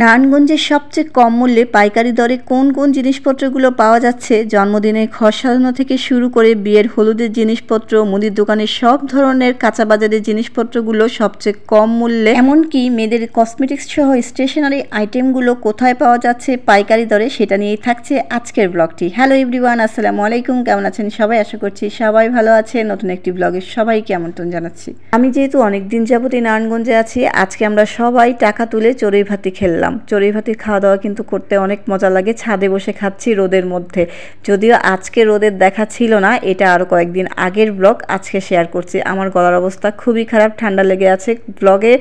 নারায়ণগঞ্জের সবচেয়ে কম মূল্যে পাইকারি দরে কোন কোন জিনিসপত্রগুলো পাওয়া যাচ্ছে, জন্মদিনের ঘর সাজানো থেকে শুরু করে বিয়ের হলুদের জিনিসপত্র, মুদির দোকানের সব ধরনের কাঁচা বাজারের জিনিসপত্রগুলো সবচেয়ে কম মূল্যে, এমনকি মেয়েদের কসমেটিক্স সহ স্টেশনারি আইটেমগুলো কোথায় পাওয়া যাচ্ছে পাইকারি দরে, সেটা নিয়েই থাকছে আজকের ব্লগটি। হ্যালো এভরিওয়ান, আসসালামু আলাইকুম। কেমন আছেন সবাই? আশা করছি সবাই ভালো আছে। নতুন একটি ব্লগে সবাইকে আমন্ত্রণ জানাচ্ছি। আমি যেহেতু অনেকদিন যাবত এই নারায়ণগঞ্জে আছি, আজকে আমরা সবাই টাকা তুলে চড়ুই ভাতি খেললাম। চড়ুই ভাতির খাওয়া দাওয়া কিন্তু করতে অনেক মজা লাগে। ছাদে বসে খাচ্ছি রোদের মধ্যে, যদিও আজকে রোদের দেখা ছিল না, এটা আরও কয়েকদিন আগের ব্লগ আজকে শেয়ার করছি। আমার গলার অবস্থা খুবই খারাপ, ঠান্ডা লেগে আছে। ব্লগে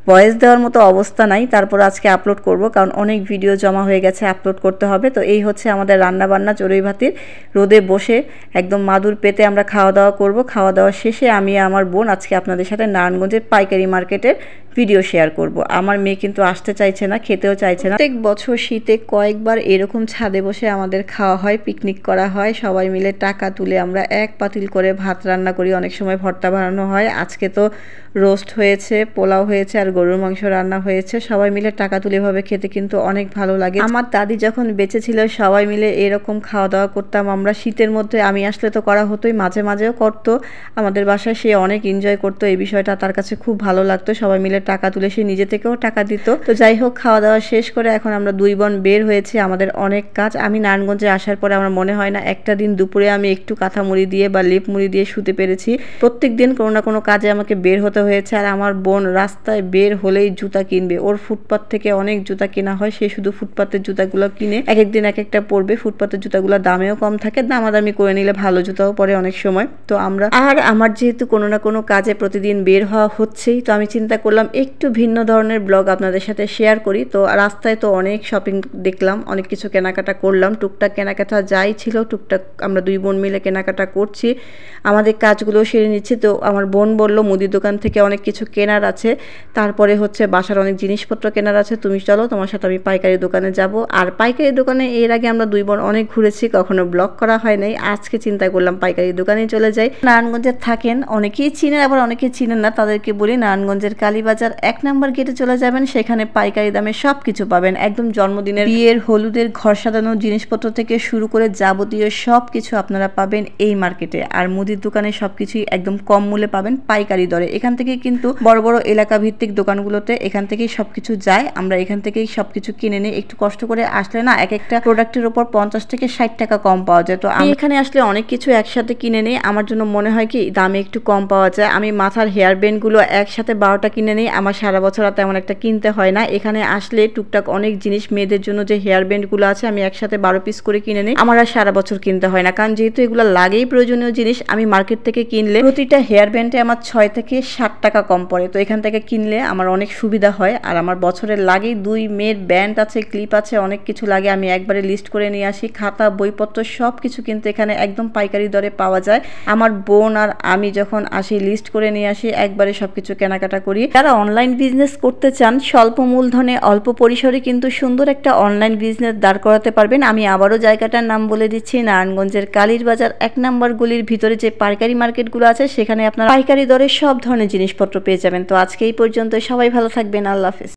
ভয়েস দেওয়ার মতো অবস্থা নাই, তারপর আজকে আপলোড করব, কারণ অনেক ভিডিও জমা হয়ে গেছে, আপলোড করতে হবে। তো এই হচ্ছে আমাদের রান্না বান্না চড়ুই ভাতির। রোদে বসে একদম মাদুর পেতে আমরা খাওয়া দাওয়া করব। খাওয়া দাওয়া শেষে আমি আমার বোন আজকে আপনাদের সাথে নারায়ণগঞ্জের পাইকারি মার্কেটের ভিডিও শেয়ার করব। আমার মেয়ে কিন্তু আসতে চাইছে না, খেতেও চাইছে না। প্রত্যেক বছর শীতে কয়েকবার এরকম ছাদে বসে আমাদের খাওয়া হয়, পিকনিক করা হয়, সবাই মিলে টাকা তুলে আমরা এক পাতিল করে ভাত রান্না করি, অনেক সময় ভর্তা বানানো হয়। আজকে তো রোস্ট হয়েছে, পোলাও হয়েছে আর গরুর মাংস রান্না হয়েছে। সবাই মিলে টাকা তুলে ভাবে খেতে কিন্তু অনেক ভালো লাগে। আমার দাদি যখন বেঁচে ছিল সবাই মিলে এরকম খাওয়া দাওয়া করতাম আমরা। শীতের মধ্যে আমি আসলে তো করা হতোই, মাঝে মাঝেও করতো আমাদের বাসায়। সে অনেক এনজয় করতো, এই বিষয়টা তার কাছে খুব ভালো লাগতো। সবাই মিলে টাকা তুলে সে নিজে থেকেও টাকা দিত। তো যাই হোক, খাওয়া দাওয়া শেষ করে এখন আমরা দুই বোন বের হয়েছি। আমাদের অনেক কাজ। আমি নারায়ণগঞ্জে আসার পরে আমার মনে হয় না একটা দিন দুপুরে আমি একটু কাঁথা মুড়ি দিয়ে বা লেপ মুড়ি দিয়ে শুতে পেরেছি। প্রত্যেক দিন কোনো না কোনো কাজে আমাকে বের হতে হয়েছে। আর আমার বোন রাস্তায় বের হলেই জুতা কিনবে। ওর ফুটপাত থেকে অনেক জুতা কেনা হয়, সে শুধু ফুটপাতের জুতাগুলো কিনে এক একদিন এক একটা পরবে। ফুটপাতের জুতাগুলো দামেও কম থাকে, দামাদামি করে নিলে ভালো জুতাও পরে অনেক সময়। তো আমার যেহেতু কোনো না কোনো কাজে প্রতিদিন বের হওয়া হচ্ছেই, তো আমি চিন্তা করলাম একটু ভিন্ন ধরনের ব্লগ আপনাদের সাথে শেয়ার করি। তো রাস্তায় তো অনেক শপিং দেখলাম, অনেক কিছু কেনাকাটা করলাম। টুকটাক কেনাকাটা যাই ছিল টুকটাক আমরা দুই বোন মিলে কেনাকাটা করছি, আমাদের কাজগুলো সেরে নিচ্ছি। তো আমার বোন বলল মুদির দোকান থেকে অনেক কিছু কেনার আছে, তারপরে হচ্ছে বাসার অনেক জিনিসপত্র কেনার আছে, তুমি চলো তোমার সাথে আমি পাইকারি দোকানে যাব। আর পাইকারি দোকানে এর আগে আমরা দুই বোন অনেক ঘুরেছি, কখনো ব্লগ করা হয় নাই। আজকে চিন্তা করলাম পাইকারি দোকানে চলে যাই। নারায়ণগঞ্জে থাকেন অনেকেই চিনেন, আবার অনেকেই চিনেন না, তাদেরকে বলি নারায়ণগঞ্জের কালীবাজার 1 নম্বর গেটে চলে যাবেন, সেখানে পাইকারি দামে সব কিছু পাবেন। একদম জন্মদিনের, বিয়ের, হলুদের, ঘর সাজানোর জিনিসপত্র থেকে শুরু করে যাবতীয় সব কিছু আপনারা পাবেন এই মার্কেটে। আর মুদির দোকানে সবকিছুই একদম কম মূল্যে পাবেন পাইকারি দরে। এখান থেকে কিন্তু বড় বড় এলাকা ভিত্তিক দোকানগুলোতে এখান থেকেই সবকিছু যায়, আমরা এখান থেকেই সবকিছু কিনে নিই। একটু কষ্ট করে আসলে না এক একটা প্রোডাক্টের উপর 50 থেকে 60 টাকা কম পাওয়া যায়। তো আমি এখানে আসলে অনেক কিছু একসাথে কিনে নিই, আমার জন্য মনে হয় কি দামে একটু কম পাওয়া যায়। আমি মাথার হেয়ার ব্যান্ডগুলো একসাথে 12টা কিনে নিই, আমার সারা বছর আর তেমন একটা কিনতে হয় না। এখানে আসলে টুকটাক অনেক জিনিস, মেয়েদের জন্য যে হেয়ার ব্যান্ডগুলো আছে আমি একসাথে 12 পিস করে কিনে নিই, আমার আর সারা বছর কিনতে হয় না। কারণ যেহেতু এগুলো লাগেই প্রয়োজনীয় জিনিস, আমি মার্কেট থেকে কিনলে প্রতিটা হেয়ার ব্যান্ডে আমার 6 থেকে 60 টাকা কম পড়ে। তো এখান থেকে কিনলে আমার অনেক সুবিধা হয়। আর আমার বছরের লাগেই 2 মেয়ের ব্যান্ড আছে, ক্লিপ আছে, অনেক কিছু লাগে, আমি একবারে লিস্ট করে নিয়ে আসি। খাতা, বইপত্র সব কিছু কিন্তু এখানে একদম পাইকারি দরে পাওয়া যায়। আমার বোন আর আমি যখন আসি লিস্ট করে নিয়ে আসি, একবারে সবকিছু কেনাকাটা করি। যারা অনলাইন বিজনেস করতে চান স্বল্প মূলধনে অল্প পরিসরে কিন্তু সুন্দর একটা অনলাইন বিজনেস দাঁড় করাতে পারবেন। আমি আবারও জায়গাটার নাম বলে দিচ্ছি, নারায়ণগঞ্জের কালীবাজার 1 নম্বর গলির ভিতরে যে পাইকারি মার্কেটগুলো আছে সেখানে আপনারা পাইকারি দরে সব ধরনের জিনিসপত্র পেয়ে যাবেন। তো আজকে এই পর্যন্ত, সবাই ভালো থাকবেন, আল্লাহ হাফেজ।